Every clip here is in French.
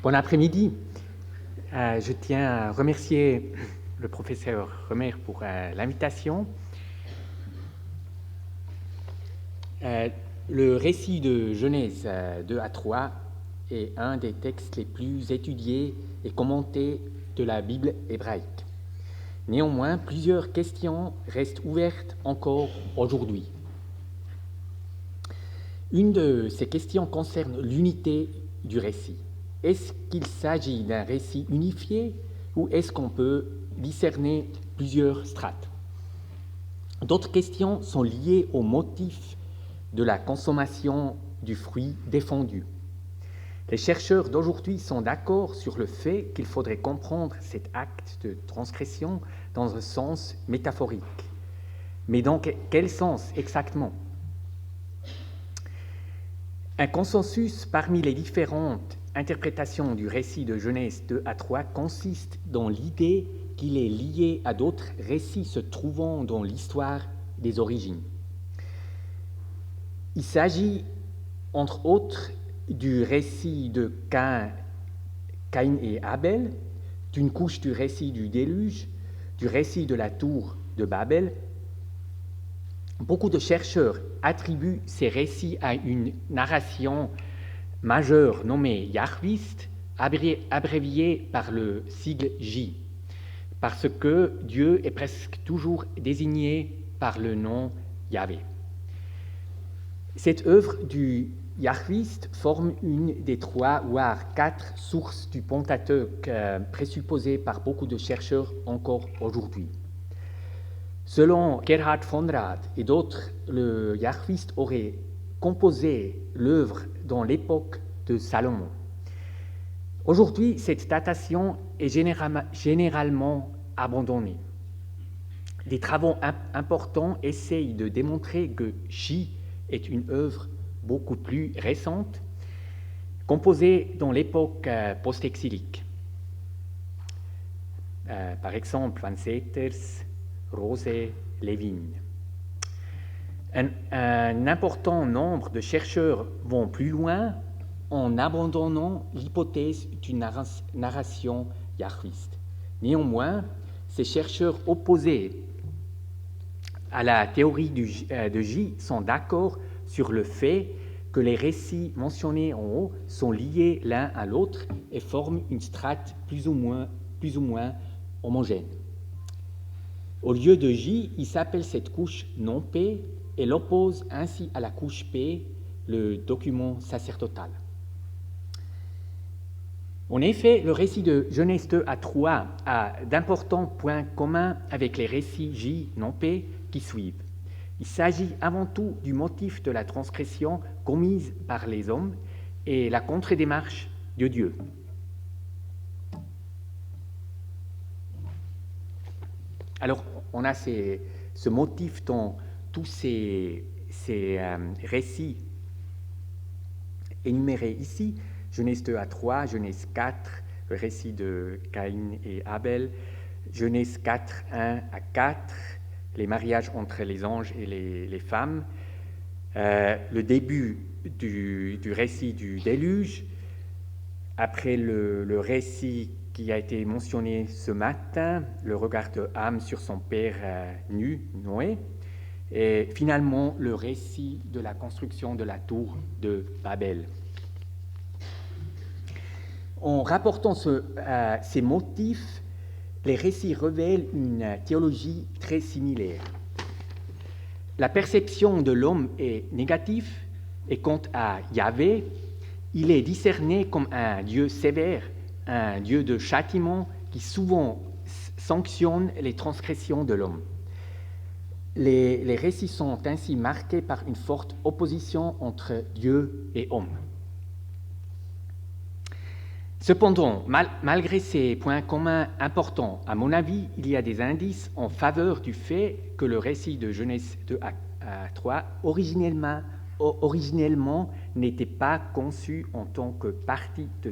Bon après-midi. Je tiens à remercier le professeur Remer pour l'invitation. Le récit de Genèse 2 à 3 est un des textes les plus étudiés et commentés de la Bible hébraïque. Néanmoins, plusieurs questions restent ouvertes encore aujourd'hui. Une de ces questions concerne l'unité du récit. Est-ce qu'il s'agit d'un récit unifié ou est-ce qu'on peut discerner plusieurs strates? D'autres questions sont liées au motif de la consommation du fruit défendu. Les chercheurs d'aujourd'hui sont d'accord sur le fait qu'il faudrait comprendre cet acte de transgression dans un sens métaphorique. Mais dans quel sens exactement? Un consensus parmi les différentes interprétations du récit de Genèse 2 à 3 consiste dans l'idée qu'il est lié à d'autres récits se trouvant dans l'histoire des origines. Il s'agit, entre autres, du récit de Caïn et Abel, d'une couche du récit du déluge, du récit de la tour de Babel. Beaucoup de chercheurs attribuent ces récits à une narration majeure nommée Yahvist, abréviée par le sigle J, parce que Dieu est presque toujours désigné par le nom Yahvé. Cette œuvre du Yahvist forme une des 3 voire 4 sources du Pentateuque présupposées par beaucoup de chercheurs encore aujourd'hui. Selon Gerhard von Rad et d'autres, le Yahvist aurait composé l'œuvre dans l'époque de Salomon. Aujourd'hui, cette datation est généralement abandonnée. Des travaux importants essayent de démontrer que J est une œuvre beaucoup plus récente, composée dans l'époque post-exilique. Par exemple, Van Seters, Rosé, Levin. Un important nombre de chercheurs vont plus loin en abandonnant l'hypothèse d'une narration yahviste. Néanmoins, ces chercheurs opposés à la théorie de J sont d'accord sur le fait que les récits mentionnés en haut sont liés l'un à l'autre et forment une strate plus ou moins homogène. Au lieu de J, il s'appelle cette couche non P et l'oppose ainsi à la couche P, le document sacerdotal. En effet, le récit de Genèse 2 à 3 a d'importants points communs avec les récits J non P qui suivent. Il s'agit avant tout du motif de la transgression commise par les hommes et la contre-démarche de Dieu. Alors, on a ce motif dans tous ces récits énumérés ici, Genèse 2 à 3, Genèse 4, le récit de Caïn et Abel, Genèse 4, 1 à 4, les mariages entre les anges et les femmes, le début du récit du déluge, après le récit qui a été mentionné ce matin, le regard de Ham sur son père nu, Noé, et finalement le récit de la construction de la tour de Babel. En rapportant ces motifs, les récits révèlent une théologie très similaire. La perception de l'homme est négative et quant à Yahvé, il est discerné comme un Dieu sévère, un Dieu de châtiment qui souvent sanctionne les transgressions de l'homme. Les récits sont ainsi marqués par une forte opposition entre Dieu et homme. Cependant, malgré ces points communs importants, à mon avis, il y a des indices en faveur du fait que le récit de Genèse 2 à 3, originellement, n'était pas conçu en tant que partie de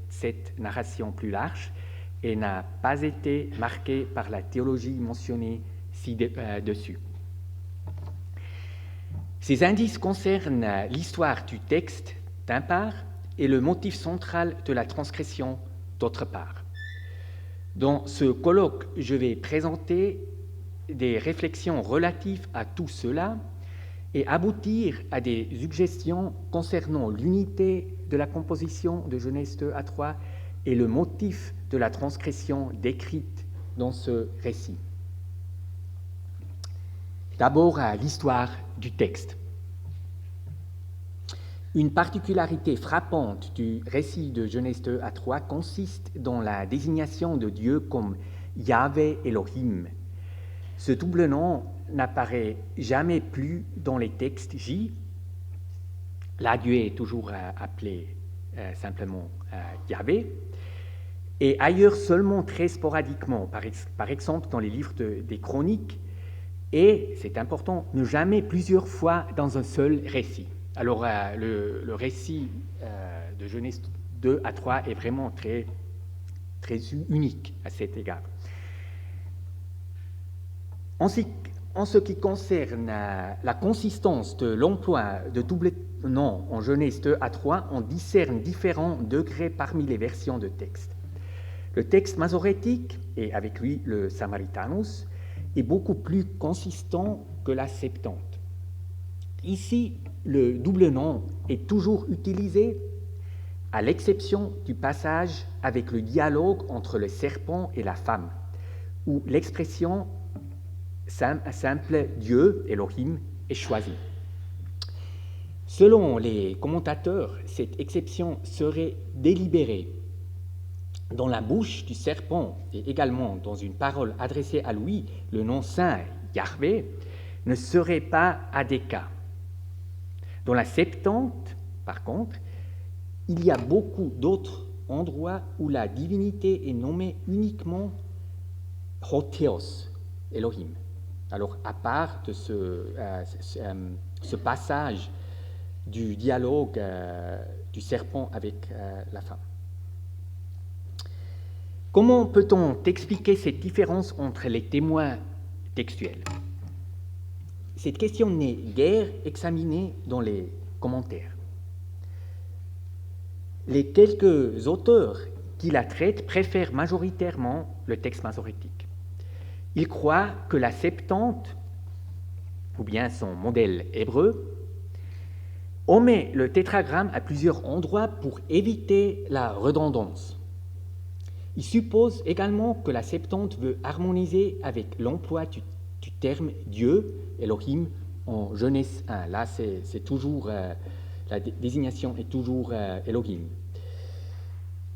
cette narration plus large et n'a pas été marqué par la théologie mentionnée ci-dessus. Ces indices concernent l'histoire du texte d'un part et le motif central de la transgression d'autre part. Dans ce colloque, je vais présenter des réflexions relatives à tout cela et aboutir à des suggestions concernant l'unité de la composition de Genèse 2 à 3 et le motif de la transgression décrite dans ce récit. D'abord à l'histoire du texte. Une particularité frappante du récit de Genèse 2 à 3 consiste dans la désignation de Dieu comme Yahvé Elohim. Ce double nom n'apparaît jamais plus dans les textes J. Là, Dieu est toujours appelé simplement Yahvé, et ailleurs seulement très sporadiquement, par exemple dans les livres des Chroniques, et, c'est important, ne jamais plusieurs fois dans un seul récit. Alors, le récit de Genèse 2 à 3 est vraiment très, très unique à cet égard. En ce qui concerne la consistance de l'emploi de double nom en Genèse 2 à 3, on discerne différents degrés parmi les versions de texte. Le texte masorétique, et avec lui le Samaritanus, est beaucoup plus consistant que la Septante. Ici, le double nom est toujours utilisé, à l'exception du passage avec le dialogue entre le serpent et la femme, où l'expression simple Dieu, Elohim, est choisie. Selon les commentateurs, cette exception serait délibérée. Dans la bouche du serpent et également dans une parole adressée à lui, le nom saint Yahvé ne serait pas adéquat. Dans la Septante, par contre, il y a beaucoup d'autres endroits où la divinité est nommée uniquement Hotheos, Elohim. Alors, à part de ce passage du dialogue du serpent avec la femme. Comment peut-on expliquer cette différence entre les témoins textuels? Cette question n'est guère examinée dans les commentaires. Les quelques auteurs qui la traitent préfèrent majoritairement le texte masorétique. Ils croient que la Septante, ou bien son modèle hébreu, omet le tétragramme à plusieurs endroits pour éviter la redondance. Il suppose également que la Septante veut harmoniser avec l'emploi du terme Dieu, Elohim, en Genèse 1. Là, c'est toujours, la désignation est toujours Elohim.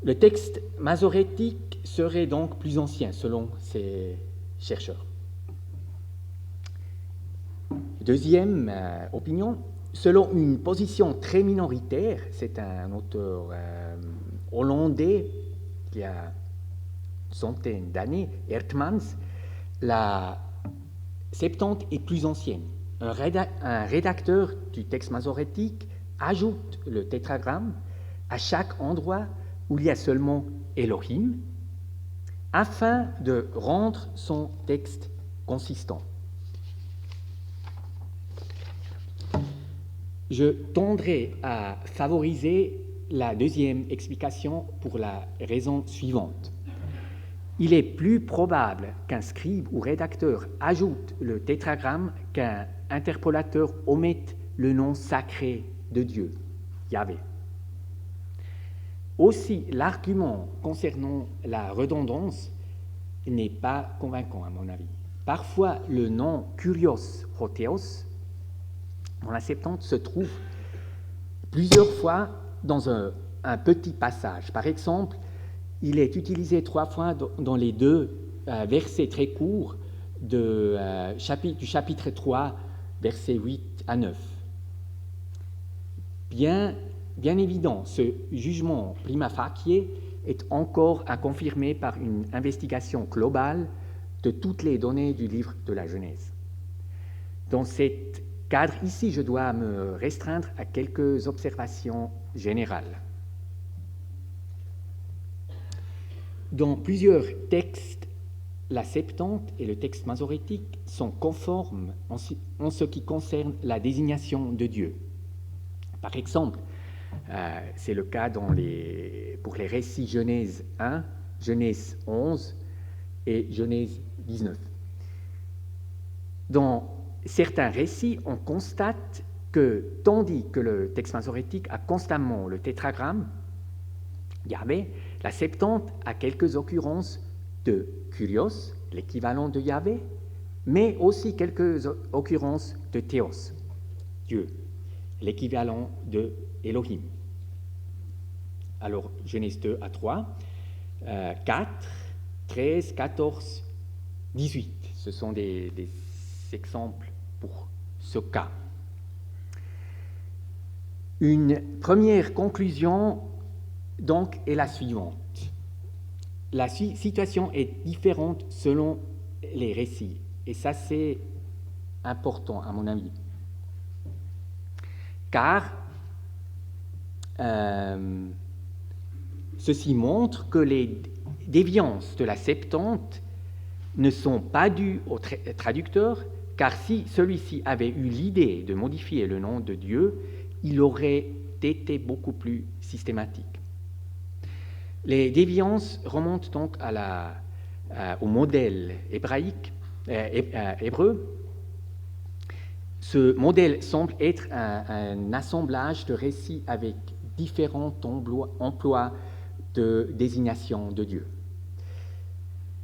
Le texte masorétique serait donc plus ancien, selon ces chercheurs. Deuxième opinion, selon une position très minoritaire, c'est un auteur hollandais qui a centaines d'années, Hertmans, la Septante est plus ancienne. Un rédacteur du texte masorétique ajoute le tétragramme à chaque endroit où il y a seulement Elohim, afin de rendre son texte consistant. Je tendrai à favoriser la deuxième explication pour la raison suivante. Il est plus probable qu'un scribe ou rédacteur ajoute le tétragramme qu'un interpolateur omette le nom sacré de Dieu, Yahvé. Aussi, l'argument concernant la redondance n'est pas convaincant à mon avis. Parfois, le nom Kurios Hotheos dans la Septante se trouve plusieurs fois dans un petit passage. Par exemple, il est utilisé 3 fois dans les 2 versets très courts du chapitre 3, versets 8 à 9. Bien évident, ce jugement prima facie est encore à confirmer par une investigation globale de toutes les données du livre de la Genèse. Dans cet cadre, ici, je dois me restreindre à quelques observations générales. Dans plusieurs textes, la Septante et le texte masorétique sont conformes en ce qui concerne la désignation de Dieu. Par exemple, C'est le cas pour les récits Genèse 1, Genèse 11 et Genèse 19. Dans certains récits, on constate que, tandis que le texte masorétique a constamment le tétragramme Yahvé, la Septante a quelques occurrences de Kyrios, l'équivalent de Yahvé, mais aussi quelques occurrences de Théos, Dieu, l'équivalent de Elohim. Alors, Genèse 2 à 3, 4, 13, 14, 18. Ce sont des exemples pour ce cas. Une première conclusion, donc, est la suivante. La situation est différente selon les récits. Et ça, c'est important, à mon avis. Car ceci montre que les déviances de la Septante ne sont pas dues au traducteur, car si celui-ci avait eu l'idée de modifier le nom de Dieu, il aurait été beaucoup plus systématique. Les déviances remontent donc au modèle hébreu. Ce modèle semble être un assemblage de récits avec différents emplois de désignation de Dieu.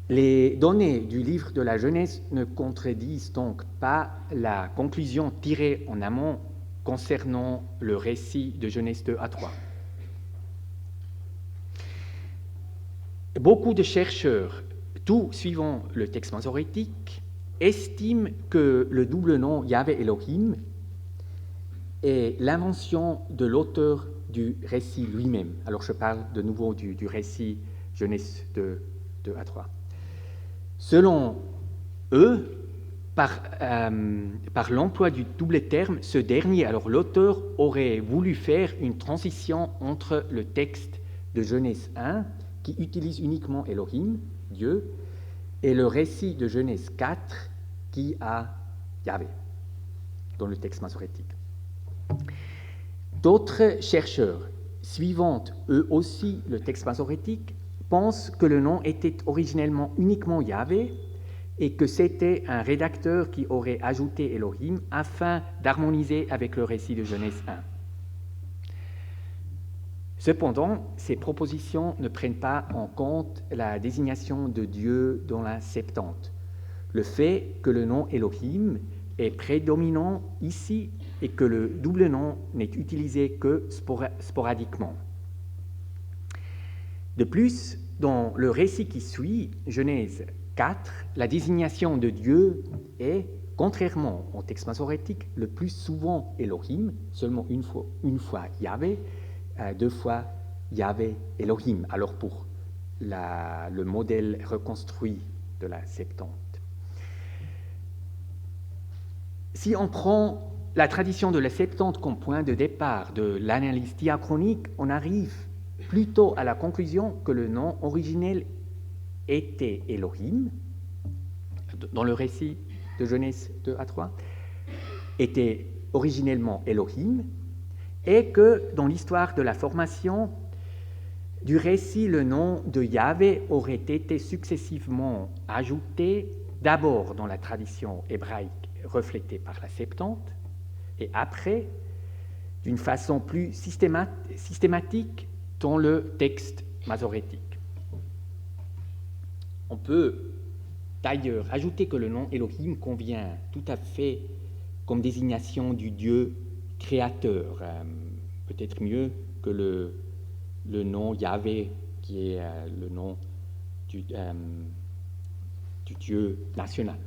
Les données du livre de la Genèse ne contredisent donc pas la conclusion tirée en amont concernant le récit de Genèse 2 à 3. Beaucoup de chercheurs, tout suivant le texte masorétique, estiment que le double nom Yahvé Elohim est l'invention de l'auteur du récit lui-même. Alors je parle de nouveau du récit Genèse 2 à 3. Selon eux, par l'emploi du double terme, ce dernier, alors l'auteur aurait voulu faire une transition entre le texte de Genèse 1, qui utilise uniquement Elohim, Dieu, et le récit de Genèse 4, qui a Yahvé, dans le texte masorétique. D'autres chercheurs, suivant eux aussi le texte masorétique, pensent que le nom était originellement uniquement Yahvé et que c'était un rédacteur qui aurait ajouté Elohim afin d'harmoniser avec le récit de Genèse 1. Cependant, ces propositions ne prennent pas en compte la désignation de Dieu dans la Septante, le fait que le nom Elohim est prédominant ici et que le double nom n'est utilisé que sporadiquement. De plus, dans le récit qui suit, Genèse 4, la désignation de Dieu est, contrairement au texte masorétique, le plus souvent Elohim, seulement une fois Yahvé, 2 fois Yahvé Elohim, alors pour le modèle reconstruit de la Septante. Si on prend la tradition de la Septante comme point de départ de l'analyse diachronique, on arrive plutôt à la conclusion que le nom originel était Elohim, dans le récit de Genèse 2 à 3, était originellement Elohim, et que dans l'histoire de la formation du récit, le nom de Yahvé aurait été successivement ajouté, d'abord dans la tradition hébraïque reflétée par la Septante, et après, d'une façon plus systématique, dans le texte masorétique. On peut d'ailleurs ajouter que le nom Elohim convient tout à fait comme désignation du Dieu créateur, peut-être mieux que le nom Yahvé, qui est le nom du Dieu national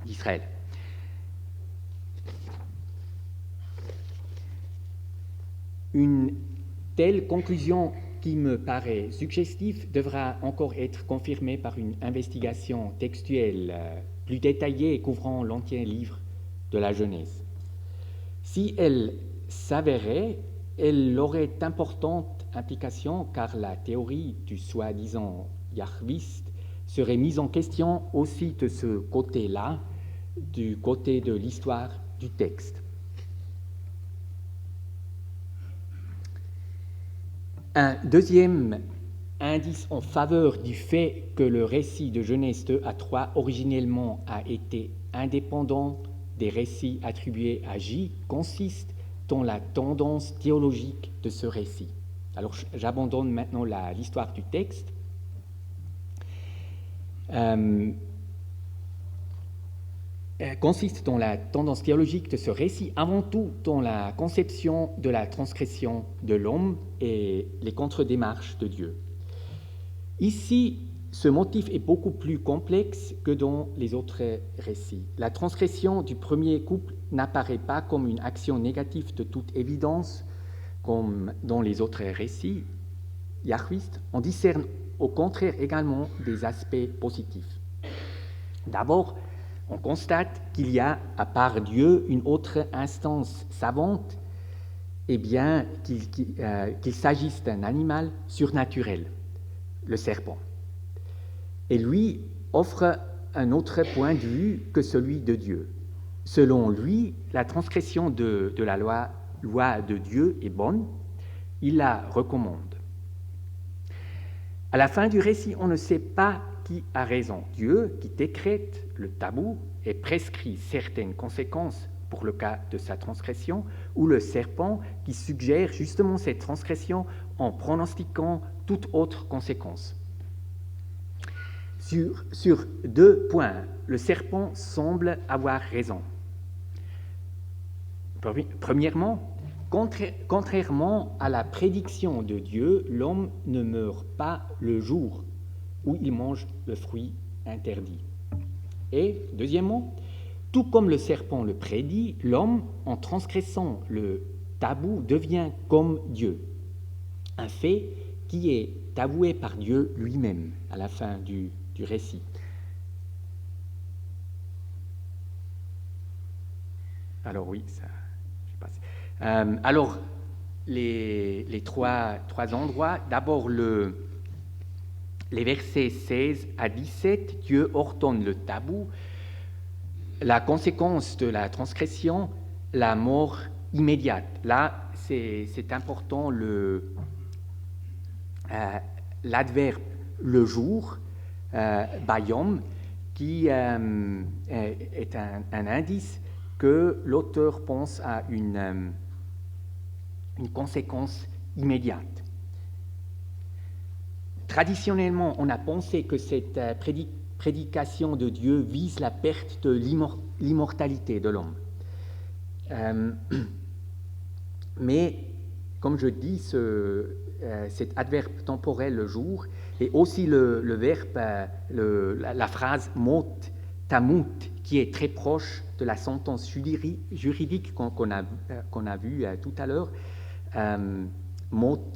d'Israël. Une telle conclusion qui me paraît suggestive devra encore être confirmée par une investigation textuelle plus détaillée et couvrant l'entier livre de la Genèse. Si elle s'avérait, elle aurait d'importantes implications car la théorie du soi-disant yahviste serait mise en question aussi de ce côté-là, du côté de l'histoire du texte. Un deuxième indice en faveur du fait que le récit de Genèse 2 à 3 originellement a été indépendant des récits attribués à J consiste dans la tendance théologique de ce récit. Alors j'abandonne maintenant l'histoire du texte. Consiste dans la tendance théologique de ce récit, avant tout dans la conception de la transgression de l'homme et les contre-démarches de Dieu. Ici, ce motif est beaucoup plus complexe que dans les autres récits. La transgression du premier couple n'apparaît pas comme une action négative de toute évidence, comme dans les autres récits yahwistes. On discerne au contraire également des aspects positifs. D'abord, on constate qu'il y a, à part Dieu, une autre instance savante, et bien qu'il s'agisse d'un animal surnaturel, le serpent. Et lui offre un autre point de vue que celui de Dieu. Selon lui, la transgression de la loi de Dieu est bonne, il la recommande. À la fin du récit, on ne sait pas qui a raison, Dieu qui décrète le tabou et prescrit certaines conséquences pour le cas de sa transgression, ou le serpent qui suggère justement cette transgression en pronostiquant toute autre conséquence. Sur deux points, le serpent semble avoir raison. Premièrement, contrairement à la prédiction de Dieu, l'homme ne meurt pas le jour où il mange le fruit interdit. Et deuxièmement, tout comme le serpent le prédit, l'homme, en transgressant le tabou, devient comme Dieu. Un fait qui est avoué par Dieu lui-même à la fin du récit. Alors oui, ça, je passe. Alors, les trois endroits. D'abord, les versets 16 à 17, Dieu ordonne le tabou, la conséquence de la transgression, la mort immédiate. Là, c'est important, l'adverbe le jour, bayom, qui est un indice que l'auteur pense à une conséquence immédiate. Traditionnellement, on a pensé que cette prédication de Dieu vise la perte de l'immortalité de l'homme. Mais, comme je dis, cet adverbe temporel, le jour, et aussi le verbe, la phrase mot, tamut, qui est très proche de la sentence juridique qu'on a vue tout à l'heure, mot,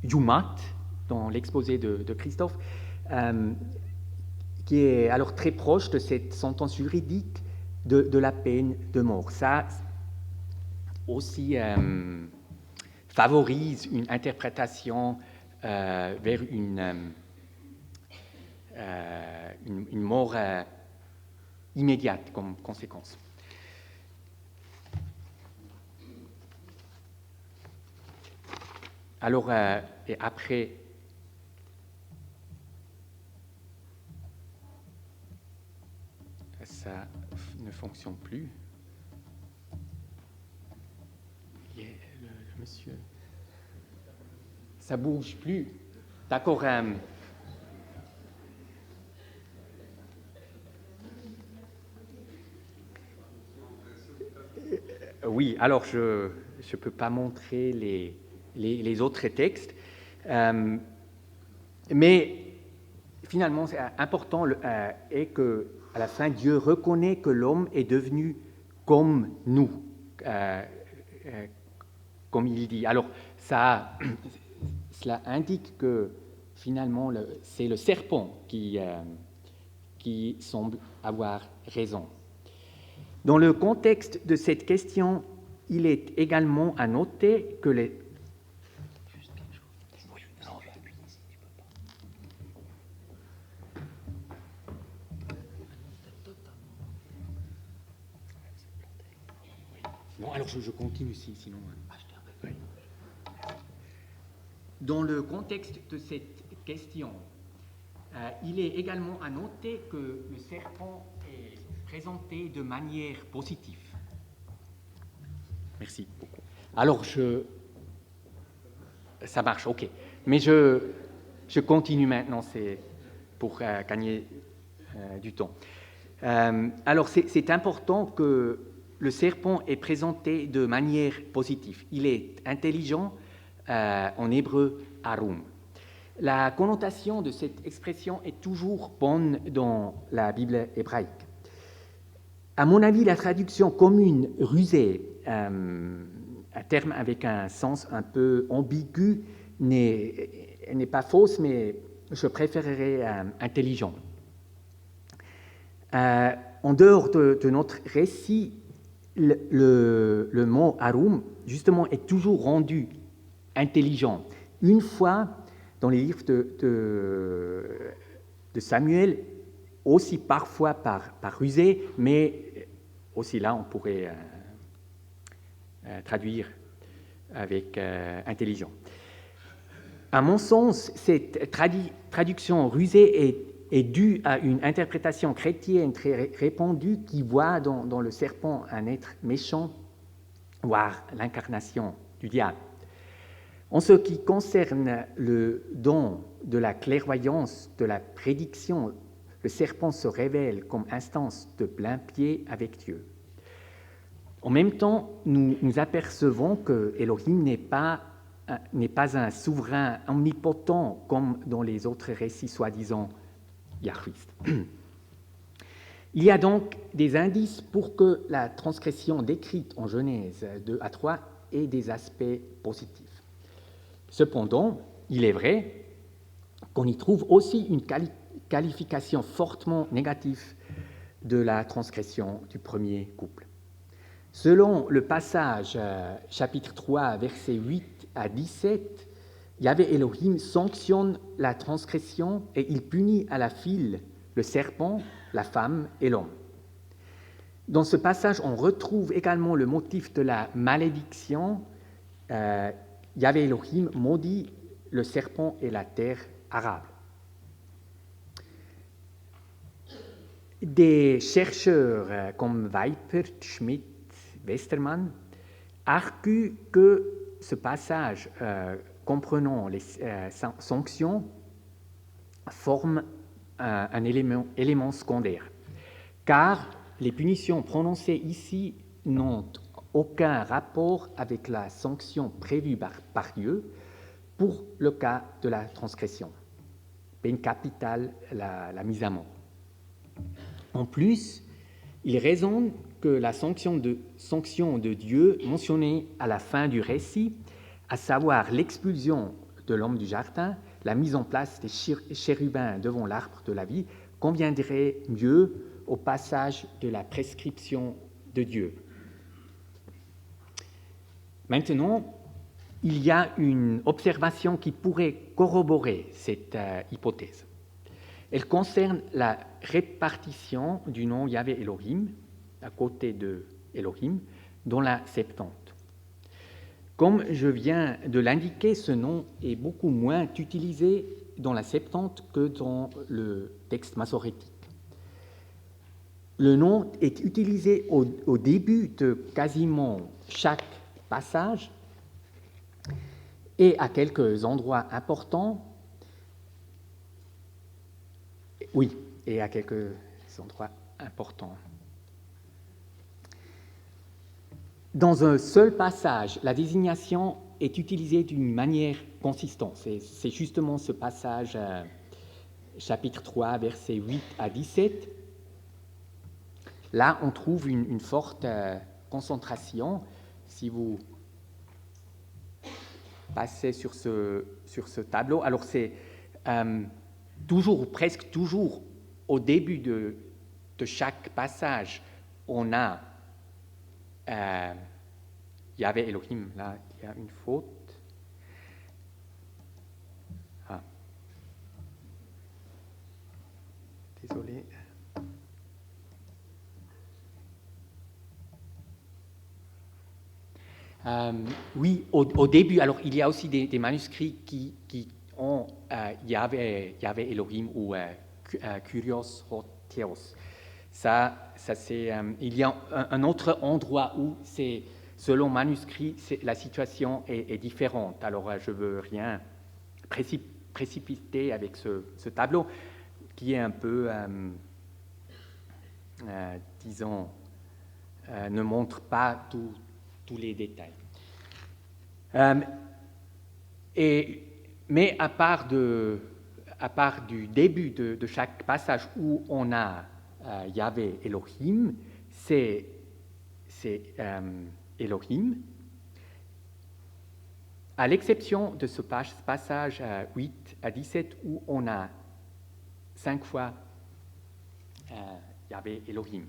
yumat, dans l'exposé de Christophe, qui est alors très proche de cette sentence juridique de la peine de mort. Ça aussi favorise une interprétation vers une mort immédiate comme conséquence. Alors, et après, ça ne fonctionne plus. Le monsieur, ça bouge plus. D'accord. Oui, alors je ne peux pas montrer les autres textes, mais finalement, c'est important est que à la fin, Dieu reconnaît que l'homme est devenu comme nous, comme il dit. Alors, cela indique que finalement, c'est le serpent qui semble avoir raison. Dans le contexte de cette question, il est également à noter que les... Non, alors je continue sinon... Oui. Dans le contexte de cette question, il est également à noter que le serpent est présenté de manière positive. Merci beaucoup. Alors, ça marche, ok. Mais je continue maintenant, c'est pour gagner du temps. Alors, c'est important que le serpent est présenté de manière positive. Il est intelligent, en hébreu, arum. La connotation de cette expression est toujours bonne dans la Bible hébraïque. À mon avis, la traduction commune rusé, un terme avec un sens un peu ambigu, n'est pas fausse, mais je préférerais intelligent. En dehors de notre récit, le mot arum, justement, est toujours rendu intelligent. Une fois, dans les livres de Samuel, aussi parfois par rusé, mais aussi là, on pourrait traduire avec intelligent. À mon sens, cette traduction rusée est due à une interprétation chrétienne très répandue qui voit dans le serpent un être méchant, voire l'incarnation du diable. En ce qui concerne le don de la clairvoyance, de la prédiction, le serpent se révèle comme instance de plain-pied avec Dieu. En même temps, nous apercevons que Elohim n'est pas un souverain omnipotent comme dans les autres récits soi-disant yahwistes. Il y a donc des indices pour que la transgression décrite en Genèse 2 à 3 ait des aspects positifs. Cependant, il est vrai qu'on y trouve aussi une qualification fortement négative de la transgression du premier couple. Selon le passage chapitre 3, versets 8 à 17, Yahvé Elohim sanctionne la transgression et il punit à la file le serpent, la femme et l'homme. Dans ce passage, on retrouve également le motif de la malédiction. Yahvé Elohim maudit le serpent et la terre arable. Des chercheurs comme Weipert, Schmidt, Westermann arguent que ce passage comprenant les sanctions forme un élément secondaire, car les punitions prononcées ici n'ont aucun rapport avec la sanction prévue par Dieu pour le cas de la transgression. Peine capitale, la mise à mort. En plus, il raisonne que la sanction de Dieu mentionnée à la fin du récit, à savoir l'expulsion de l'homme du jardin, la mise en place des chérubins devant l'arbre de la vie, conviendrait mieux au passage de la prescription de Dieu. Maintenant, il y a une observation qui pourrait corroborer cette hypothèse. Elle concerne la répartition du nom Yahvé Elohim, à côté de Elohim, dans la Septante. Comme je viens de l'indiquer, ce nom est beaucoup moins utilisé dans la Septante que dans le texte massorétique. Le nom est utilisé au début de quasiment chaque passage et à quelques endroits importants. Oui, et à quelques endroits importants. Dans un seul passage, la désignation est utilisée d'une manière consistante. C'est justement ce passage, chapitre 3, versets 8 à 17. Là, on trouve une forte concentration. Si vous passez sur ce tableau, alors c'est toujours, ou presque toujours, au début de chaque passage, on a Yahvé Elohim. Là, il y a une faute. Ah. Désolé. Oui, au début, alors il y a aussi des manuscrits qui ont Yahvé Elohim ou Kyrios ho Theos. Ça c'est, il y a un autre endroit où c'est, selon manuscrit, la situation est différente. Alors je ne veux rien précipiter avec ce tableau qui est un peu, disons, ne montre pas tous les détails. Mais à part du début de chaque passage où on a Yahvé Elohim, c'est Elohim, à l'exception de ce passage 8 à 17 où on a 5 fois Yahvé Elohim.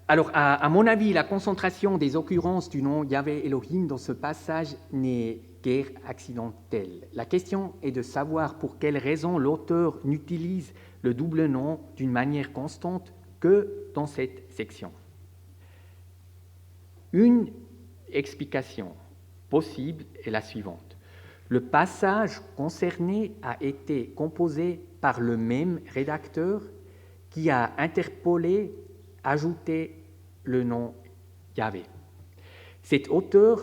Alors, à mon avis, la concentration des occurrences du nom Yahvé Elohim dans ce passage n'est guère accidentelle. La question est de savoir pour quelle raison l'auteur n'utilise le double nom d'une manière constante que dans cette section. Une explication possible est la suivante. Le passage concerné a été composé par le même rédacteur qui a interpolé, ajouté le nom Yahvé. Cet auteur,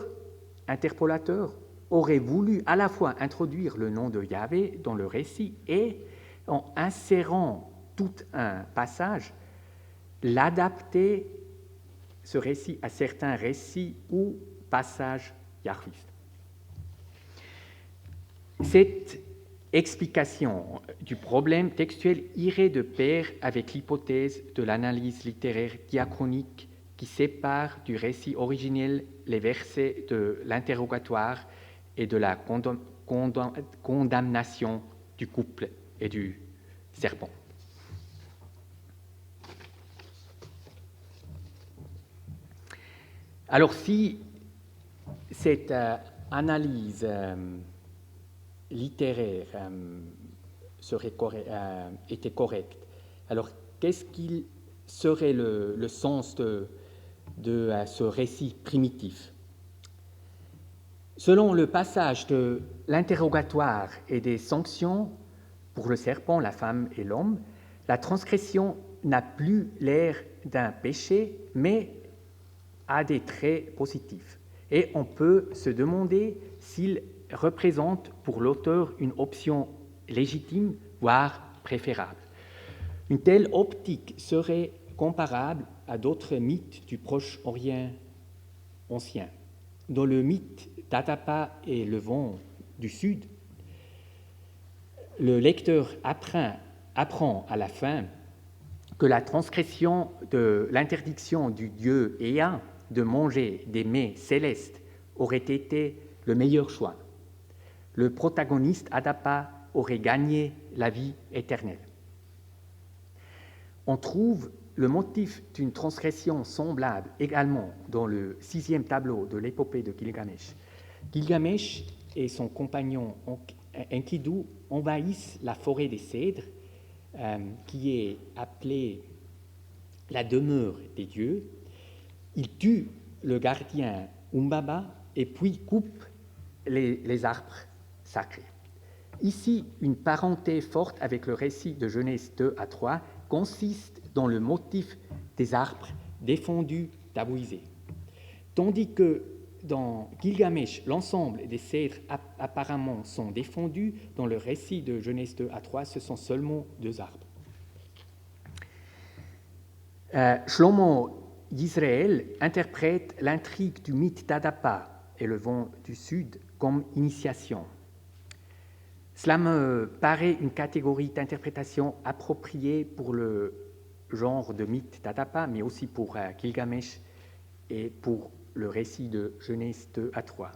interpolateur, aurait voulu à la fois introduire le nom de Yahvé dans le récit et, en insérant tout un passage, l'adapter, ce récit, à certains récits ou passages yahvistes. Cette explication du problème textuel irait de pair avec l'hypothèse de l'analyse littéraire diachronique qui sépare du récit originel les versets de l'interrogatoire et de la condamnation du couple et du serpent. Alors si cette analyse littéraire était correcte, alors qu'est-ce qu'il serait le sens de ce récit primitif? Selon le passage de l'interrogatoire et des sanctions pour le serpent, la femme et l'homme, la transgression n'a plus l'air d'un péché, mais a des traits positifs. Et on peut se demander s'il représente pour l'auteur une option légitime, voire préférable. Une telle optique serait comparable à d'autres mythes du Proche-Orient ancien. Dans le mythe d'Adapa et le vent du Sud, le lecteur apprend à la fin que la transgression de l'interdiction du dieu Ea de manger des mets célestes aurait été le meilleur choix. Le protagoniste Adapa aurait gagné la vie éternelle. On trouve le motif d'une transgression semblable également dans le 6e tableau de l'épopée de Gilgamesh. Gilgamesh et son compagnon Enkidu envahissent la forêt des cèdres, qui est appelée la demeure des dieux. Ils tuent le gardien Umbaba et puis coupent les arbres sacrés. Ici, une parenté forte avec le récit de Genèse 2 à 3 consiste dans le motif des arbres défendus Tabuizé. Tandis que dans Gilgamesh, l'ensemble des cèdres apparemment sont défendus, dans le récit de Genèse 2 à 3, ce sont seulement 2 arbres. Shlomo d'Israël interprète l'intrigue du mythe d'Adapa et le vent du Sud comme initiation. Cela me paraît une catégorie d'interprétation appropriée pour le genre de mythe d'Adapa, mais aussi pour Gilgamesh et pour le récit de Genèse 2 à 3.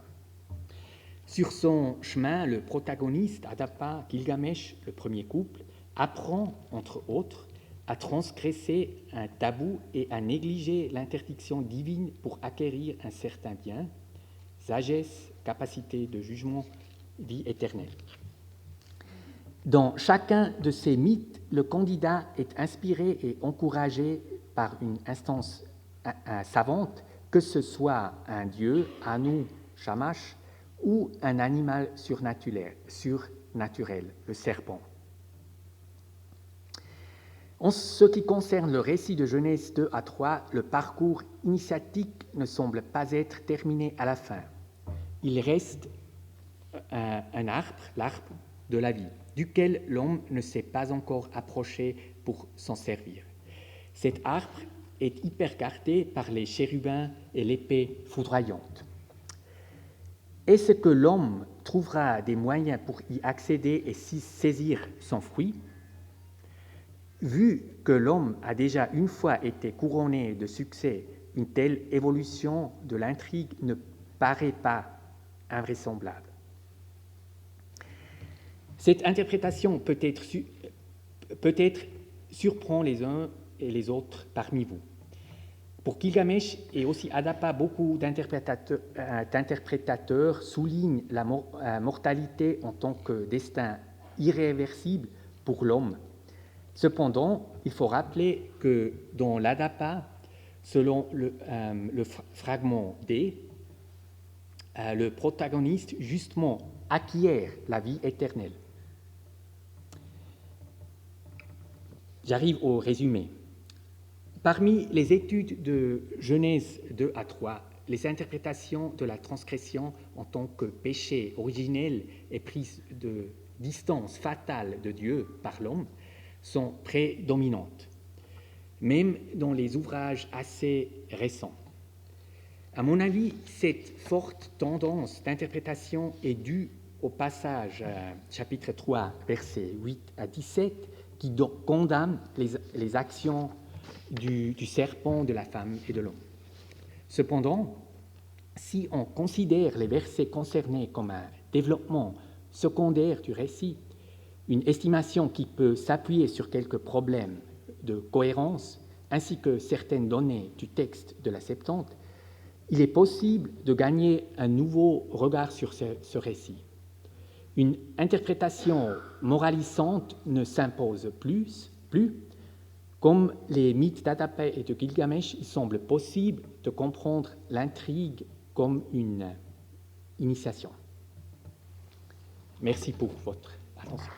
Sur son chemin, le protagoniste, Adapa, Gilgamesh, le premier couple, apprend, entre autres, à transgresser un tabou et à négliger l'interdiction divine pour acquérir un certain bien, sagesse, capacité de jugement, vie éternelle. Dans chacun de ces mythes, le candidat est inspiré et encouragé par une instance savante, que ce soit un dieu, Anu, Shamash, ou un animal surnaturel, le serpent. En ce qui concerne le récit de Genèse 2 à 3, le parcours initiatique ne semble pas être terminé à la fin. Il reste un arbre, l'arbre de la vie, duquel l'homme ne s'est pas encore approché pour s'en servir. Cet arbre est hyper gardé par les chérubins et l'épée foudroyante. Est-ce que l'homme trouvera des moyens pour y accéder et s'y saisir son fruit ? Vu que l'homme a déjà une fois été couronné de succès, une telle évolution de l'intrigue ne paraît pas invraisemblable. Cette interprétation peut-être surprend les uns et les autres parmi vous. Pour Gilgamesh et aussi Adapa, beaucoup d'interprétateurs soulignent la mortalité en tant que destin irréversible pour l'homme. Cependant, il faut rappeler que dans l'Adapa, selon le fragment D, le protagoniste justement acquiert la vie éternelle. J'arrive au résumé. Parmi les études de Genèse 2 à 3, les interprétations de la transgression en tant que péché originel et prise de distance fatale de Dieu par l'homme sont prédominantes, même dans les ouvrages assez récents. À mon avis, cette forte tendance d'interprétation est due au passage, chapitre 3, versets 8 à 17, qui condamne les actions du serpent, de la femme et de l'homme. Cependant, si on considère les versets concernés comme un développement secondaire du récit, une estimation qui peut s'appuyer sur quelques problèmes de cohérence, ainsi que certaines données du texte de la Septante, il est possible de gagner un nouveau regard sur ce récit. Une interprétation moralisante ne s'impose plus. Comme les mythes d'Adapa et de Gilgamesh, il semble possible de comprendre l'intrigue comme une initiation. Merci pour votre attention.